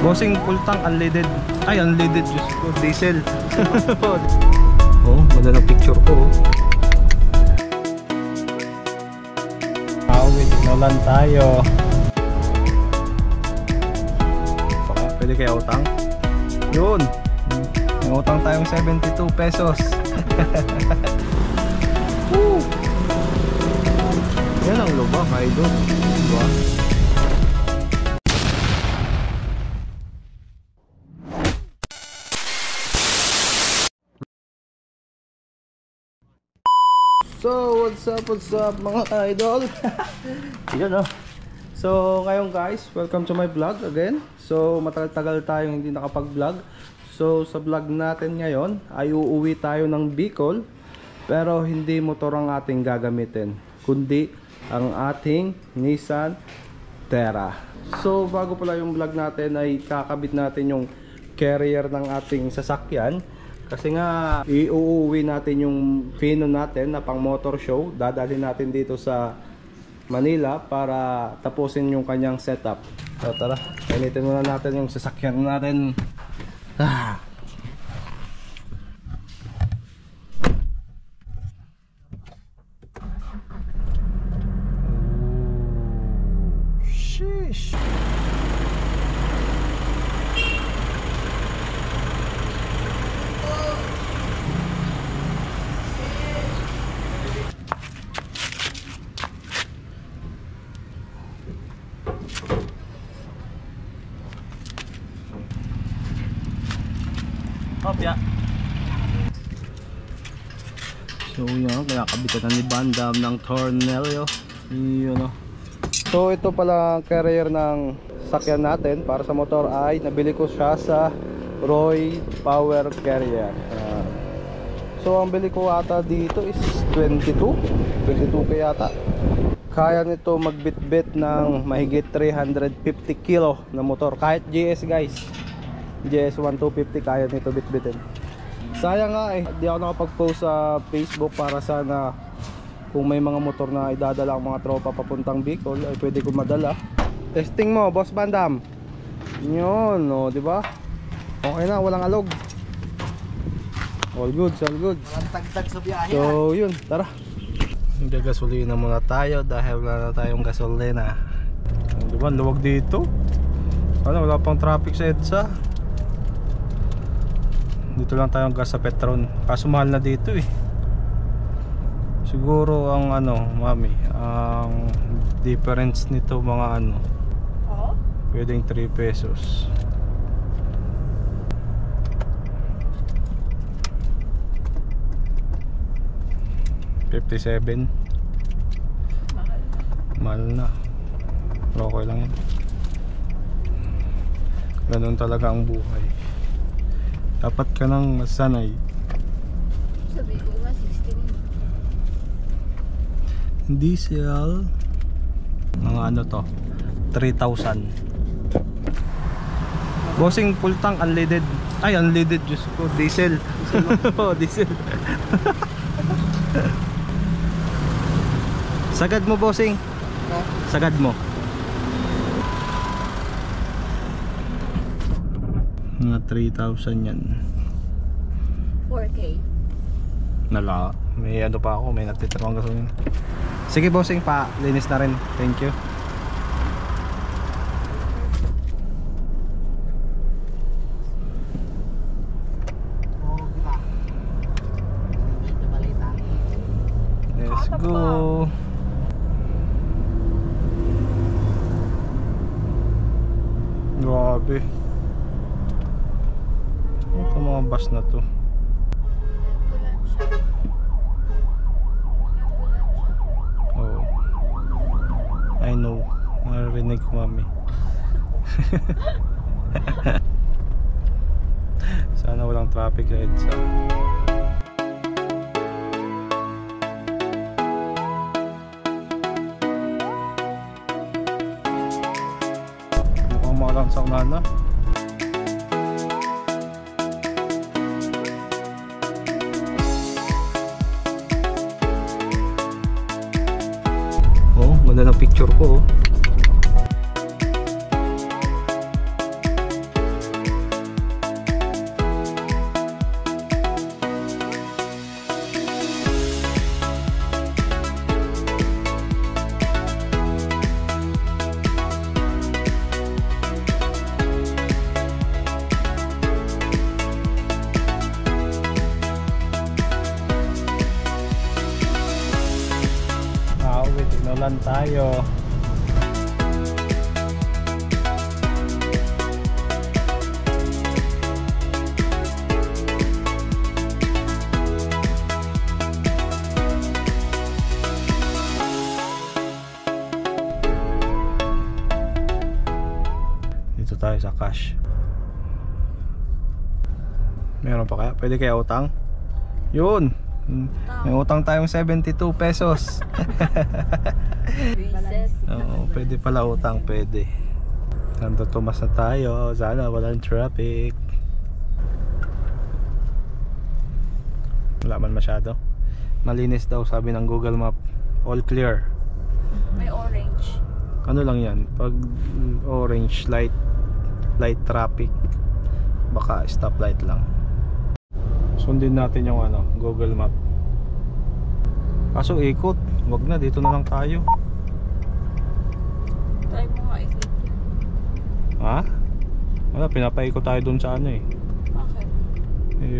Bossing full tank unleaded. Ay, unleaded Diyos ko, diesel. Oh, ganda ng picture ko. Awit, nalan tayo. Baka pwede kaya utang? Yun, may utang tayong 72 pesos. Yan ang lubak, idol. Diba? So, what's up mga idol? Yan oh. So, ngayon guys, welcome to my vlog again. So, matagal-tagal tayong hindi nakapag-vlog. So, sa vlog natin ngayon ay uuwi tayo ng Bicol. Pero hindi motor ang ating gagamitin, kundi ang ating Nissan Terra. So, bago pala yung vlog natin ay kakabit natin yung carrier ng ating sasakyan. Kasi nga, iuuwi natin yung Fino natin na pang motor show. Dadalhin natin dito sa Manila para tapusin yung kanyang setup. So tara, kainitin muna natin yung sasakyan natin. Sheesh. Opya. So yun, kaya kabitan ni Bandam ng tornilyo. Yun o. So ito pala ang carrier ng sakyan natin para sa motor ay nabili ko siya sa Roy Power Carrier. So ang bili ko ata dito is 22 kaya ata. Kaya nito magbitbit ng mahigit 350 kilo na motor. Kahit GS guys, GS 1250 kaya nito bitbitin. Sayang nga eh, di ako nakapag-post sa Facebook para sana kung may mga motor na idadala ang mga tropa papuntang Bicol ay pwede ko madala. Testing mo, Boss Bandam. Yun, no, di ba? Okay na, walang alog. All good, all good. Walang tagtag sa biyahe. So, yun, tara. Gasolina muna tayo dahil wala na tayong gasolina. Di ba, luwag dito. Ano, wala pang traffic sa EDSA. Dito lang tayong gas sa Petron. Kaso mahal na dito eh. Siguro ang ano, mami, ang difference nito mga ano, pwedeng 3 pesos. $57. Mahal na. Okay lang yan. Ganun talaga ang buhay. Dapat ka nang masanay. Sabi ko nga 16. Diesel mga ano to 3,000. Bossing full tank unleaded. Ay, unleaded Diyos ko, diesel. Oh, diesel. Sagad mo, bossing. Sagad mo. Mga 3,000 yan. 4K. Nala, may ano pa ako, may natitirang gasolina. Sige bossing, pa linis na rin. Thank you. Let's go. Grabe. Ito mga bus na to. Oh, I know. Narinig ko, mami. Sana walang traffic sa EDSA. Mukhang makalang sa unahan na. Ganda ng picture ko. Nalan tayo. Dito tayo sa cash. Meron pa kaya? Pwede kaya utang? Yun! May utang tayong 72 pesos. Reset. Oo, pwede pala utang, pwede. Santo Tomas na tayo. Sana walang traffic. Wala man masyado. Malinis daw sabi ng Google Map. All clear. May orange. Ano lang yan? Pag orange light traffic, baka stoplight lang. Sundin natin yung ano, Google Map. Kaso ikot, wag na, dito na lang tayo. Try mo nga ikot. Ha? Wala, pinapaikot tayo dun sa ano eh. Bakit?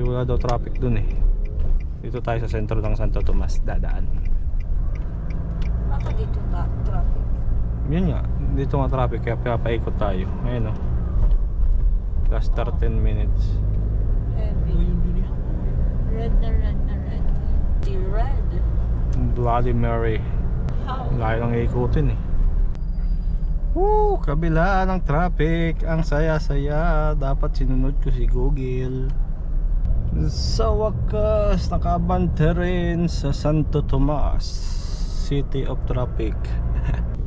Wala daw traffic dun eh. Dito tayo sa sentro ng Santo Tomas, dadaan. Bakit dito traffic? Yun nga, dito nga traffic, kaya pinapaikot tayo. Ayun o. Last 13 minutes. Heavy. Red na red na red. The red. Bloody Mary. How? Layo lang ikutin eh. Woo! Kabila ng traffic. Ang saya-saya. Dapat sinunod ko si Google. Sa wakas, nakabante rin sa Santo Tomas, City of Traffic.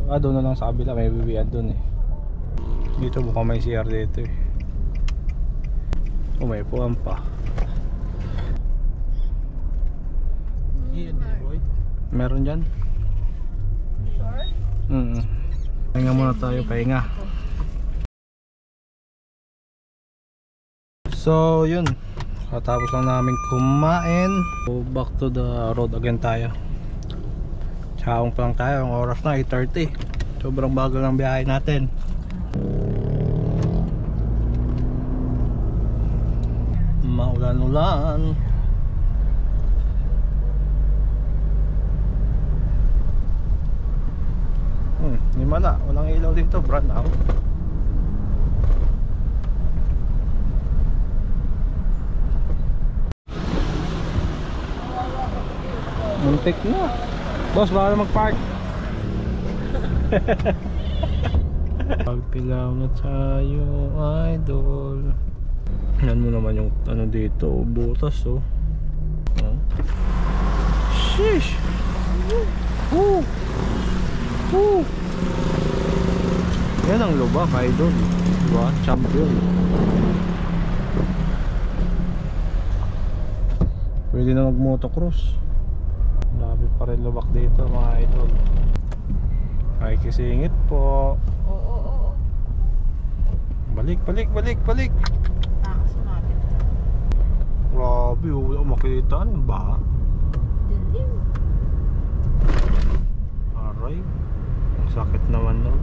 Doon na lang sa kabila, may bibiyan doon eh. Dito mukhang may CR dito eh. Oh, may puwan pa. Meron dyan? Sure? Pahinga muna tayo, pahinga. So yun, katapos lang namin kumain. So back to the road again tayo. Tsakong pa lang tayo, ang oras na 8:30. Sobrang bagal ng biyahe natin. Maulan-ulan. Himala, walang ilaw dito, brand out. Muntik na. Boss, baka na mag-park. Pagpilaw na tayo, idol. Yan mo naman yung ano dito, butas oh. Sheesh. Woo. Woo. Yan ang lubak, idol. Diba? Champion. Pwede na mag-motocross. Labi pa rin lubak dito mga idol. Ay kisingit po. Oo. Balik. Takas sumapit. Grabe, wala makita. Ano ba? Dilim. Aray. Ang sakit naman nun.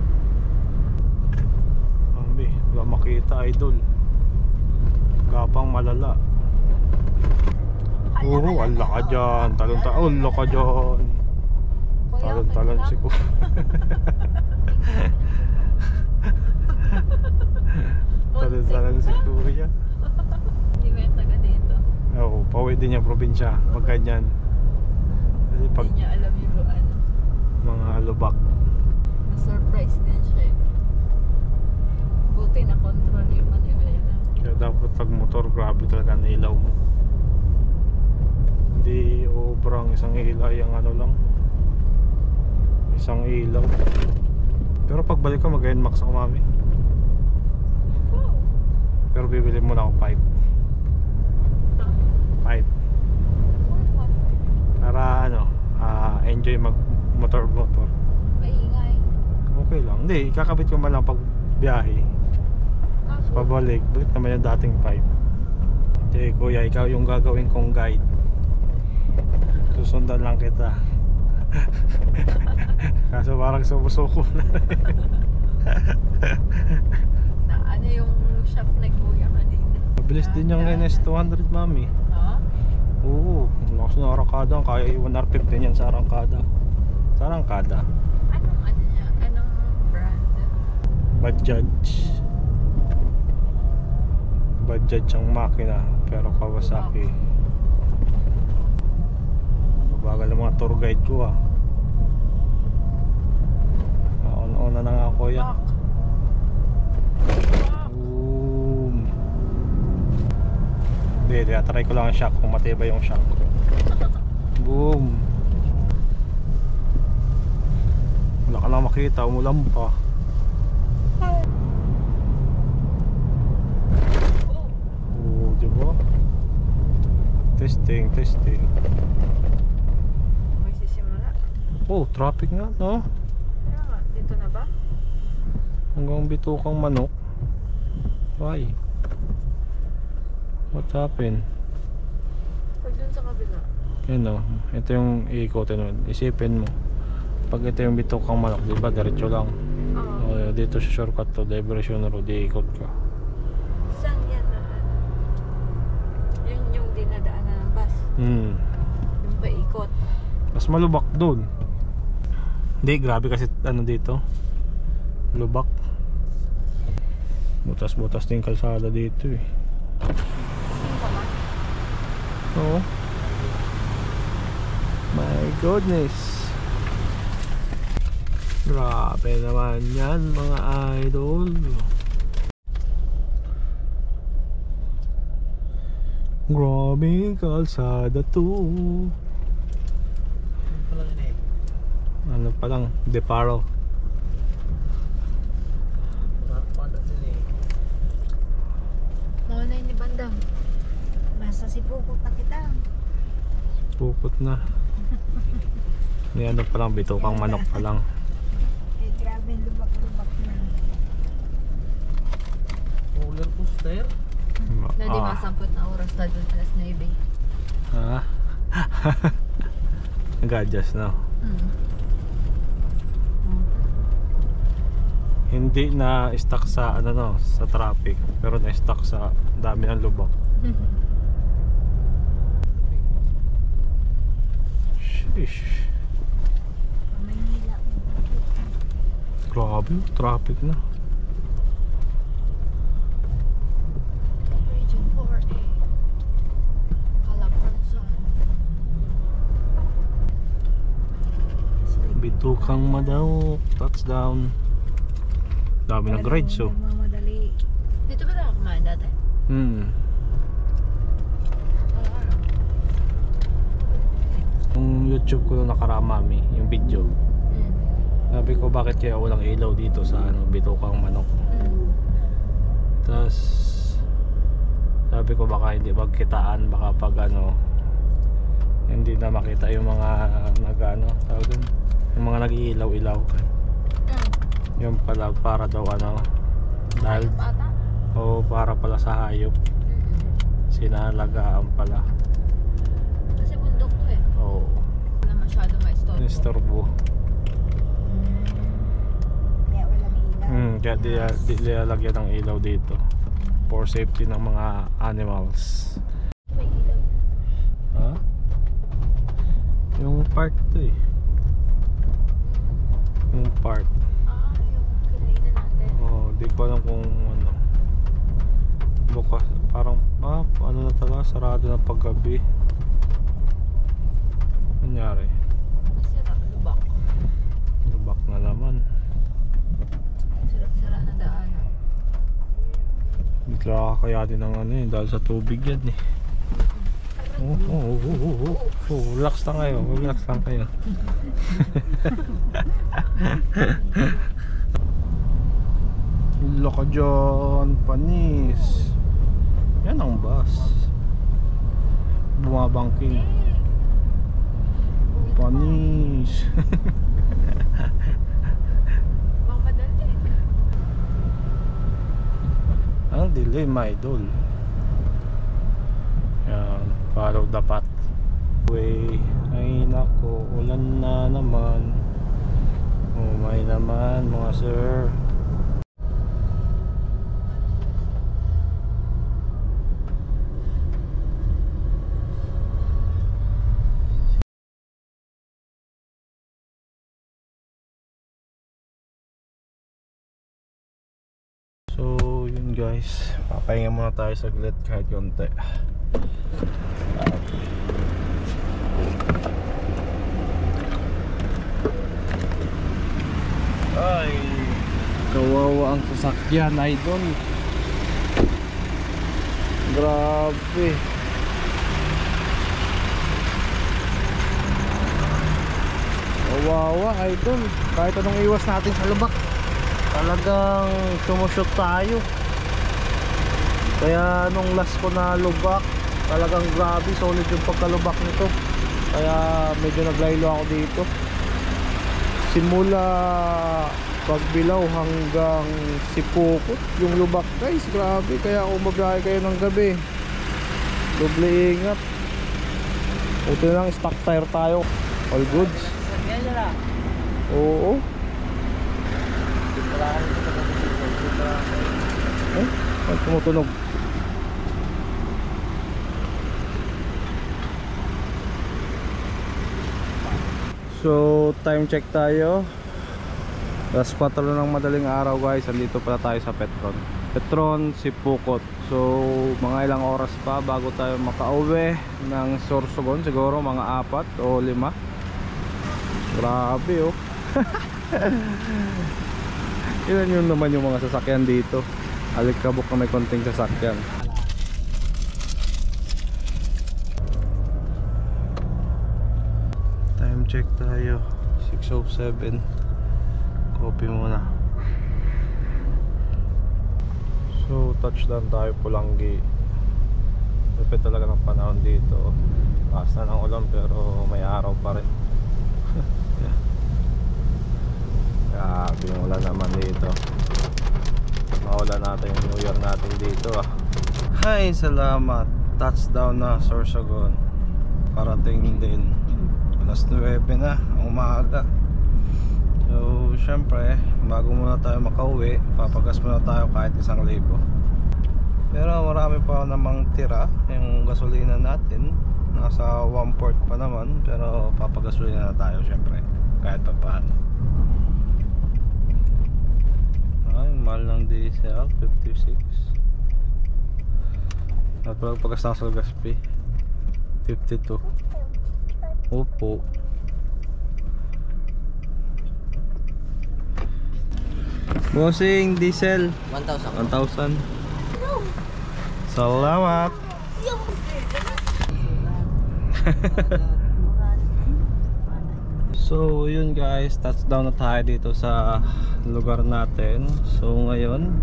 Ambi, wala makita idol. Gapang malala. Puro, wala ka dyan. Talon-talon ka dyan. Talon-talon si ko. Talon-talon si kuya. Hindi may taga dito. Oo, pauwi din niya probinsya pag ganyan. Kasi pag Hindi niya alam yung ano. mga lubak. Na-surprise din siya eh. Buti na control yung manibela. Kaya dapat pag motor, grabe talaga ang ilaw mo. Hindi obrang isang ilaw, yung ano lang. Isang ilaw. Pero pagbalik ko mag-NMAX ako, mami. Wow. Pero bibili muna ako 5. 5 para ano, enjoy mag motor. Maingay. Okay lang. Hindi, ikakabit ko man lang pag biyahe. Kaso, Pabalik naman yung dating 5. Hindi kuya, ikaw yung gagawin kong guide. Susundan lang kita. Kaso parang sumusuko na. na ano yung shop na kuya kanina. Mabilis din yung NS200, mami. Ha? Oo, ang lakas na arangkada. Kaya 1R50 yan sa arangkada. Tarangkada. Anong ano niya? Anong brand? Bajaj. Bajaj ang makina, pero Kawasaki. Bagal ang mga tour guide ko ah. Nauna na nga ako yan. Boom. Hindi, try ko lang ang shock kung matibay yung shock. Boom. Wala ka lang makita, umulan pa. Oo, diba? Testing. May sisimula. Oh, traffic nga, no? Kaya nga, dito na ba? Hanggang Bitukang Manok. Why? What happened? Pag dun sa kabila. Yun o, ito yung iikotin mo. Isipin mo, pag ito yung Bitukang Manok, diba diretso lang. Oo. Dito sa shortcut to, Diversion Road, iikot ka. Saan yan na? Yun yung dinadaanan ng bus. Yung paikot. Mas malubak dun. Hindi, grabe kasi ano dito, lubak. Butas-butas din kalsada dito eh. Saan ka ba? Oo. My goodness. Grabe naman yan mga idol. Grabe kalsada to. Ano pa lang, Deparo. Mauna yun ni Bandang. Basta si Puko pa kita. Pupot na. May ano pa lang, Bitukang Manok pa lang. Eh, grabe, lubak-lubak na. Roller coaster? Na di ba 10 na oras na doon, alas 9. Ha? Nag-adjust na. Hindi na stuck sa ano no, sa traffic, pero na stuck sa dami ng lubak. Sheesh. Manila. Grabe, traffic na. Region 4A. Calabarzon. Bitukang Manok, touchdown. Dami ng rides so. Nagmamadali. Dito ba tayo kumain dati? Yung YouTube ko nung nakaramami, yung video. Sabi ko bakit kaya walang ilaw dito sa ano, Bitukang Manok. Tapos sabi ko baka hindi magkitaan, baka pag ano hindi na makita yung mga nag-ano, tawag dun, yung mga nag-iilaw-ilaw. Yung pala para daw ano, dahil o para pala sa hayop. Sinalagaan pala. Kasi bundok to eh. Oo. Na masyado maistorbo. Istorbo. Kaya walang ilaw. Kaya di lalagyan ng ilaw dito for safety ng mga animals. May ilaw. Ha? Yung park to eh. Yung park. Yung kinainan natin. Di ko alam kung ano. Bukas, parang ano na talaga, sarado na paggabi. Nangyari? Masarap, lubak. Lubak na naman. Sarap-sara na daan. Hindi talaga kakayanin ng ano eh, dahil sa tubig yan eh. Relax lang kayo, relax lang kayo. Loko dyan, panis. Yan ang bus. Bumabangking. Panis. Bang madali. Ang dilim, my idol. Yan, follow the path. Way, ay nako, ulan na naman. Oh may naman mga sir. So yun guys, papahinga muna tayo saglit kahit konti. Ay, kawawa ang sasakyan, idol. Grabe. Kawawa, idol. Kahit anong iwas natin sa lubak, talagang sumushoot tayo. Kaya nung last ko na lubak, talagang grabe, solid yung pagkalubak nito. Kaya medyo naglaylo ako dito. Simula Pagbilao hanggang Sipokot yung lubak guys, grabe. Kaya kung mabiyahe kayo ng gabi, doble ingat. Buti lang stock tire tayo, all goods. Oo. Ay, tumutunog. So time check tayo, alas 4 ng madaling araw guys. Andito pala tayo sa Petron, Sipokot. So mga ilang oras pa bago tayo makauwi ng Sorsogon. Siguro mga 4 o 5. Grabe oh. Ilan yun naman yung mga sasakyan dito. Alikabok na may konting sasakyan. Time check tayo, 6:07. Copy muna. So touchdown tayo Pulangi. Lupit talaga ng panahon dito. Basta ng ulan pero may araw pa rin. Yeah. Grabe yung ulan naman dito. Maulan natin yung New Year natin dito ah. Hay, salamat. Touchdown na Sorsogon. Parating din alas 9 na ang umaga. So syempre bago muna tayo makauwi, papagas muna tayo kahit 1,000. Pero marami pa namang tira yung gasolina natin. Nasa 1/4 pa naman. Pero papagasolina na tayo syempre kahit pa paano. Ay, mahal ng diesel, 56. At pagpagas ng Salgaspi 52. Opo. Bossing diesel 1,000. Salamat. So yun guys, touchdown na tayo dito sa lugar natin. So ngayon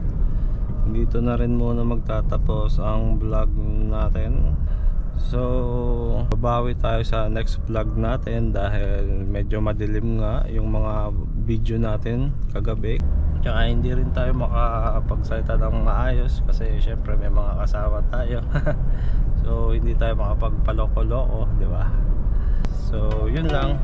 dito na rin muna magtatapos ang vlog natin. So babawi tayo sa next vlog natin dahil medyo madilim nga yung mga video natin kagabi. Tsaka hindi rin tayo makapagsalita ng maayos kasi syempre may mga kasama tayo. So hindi tayo makapagpaloko-loko, di ba? So yun lang.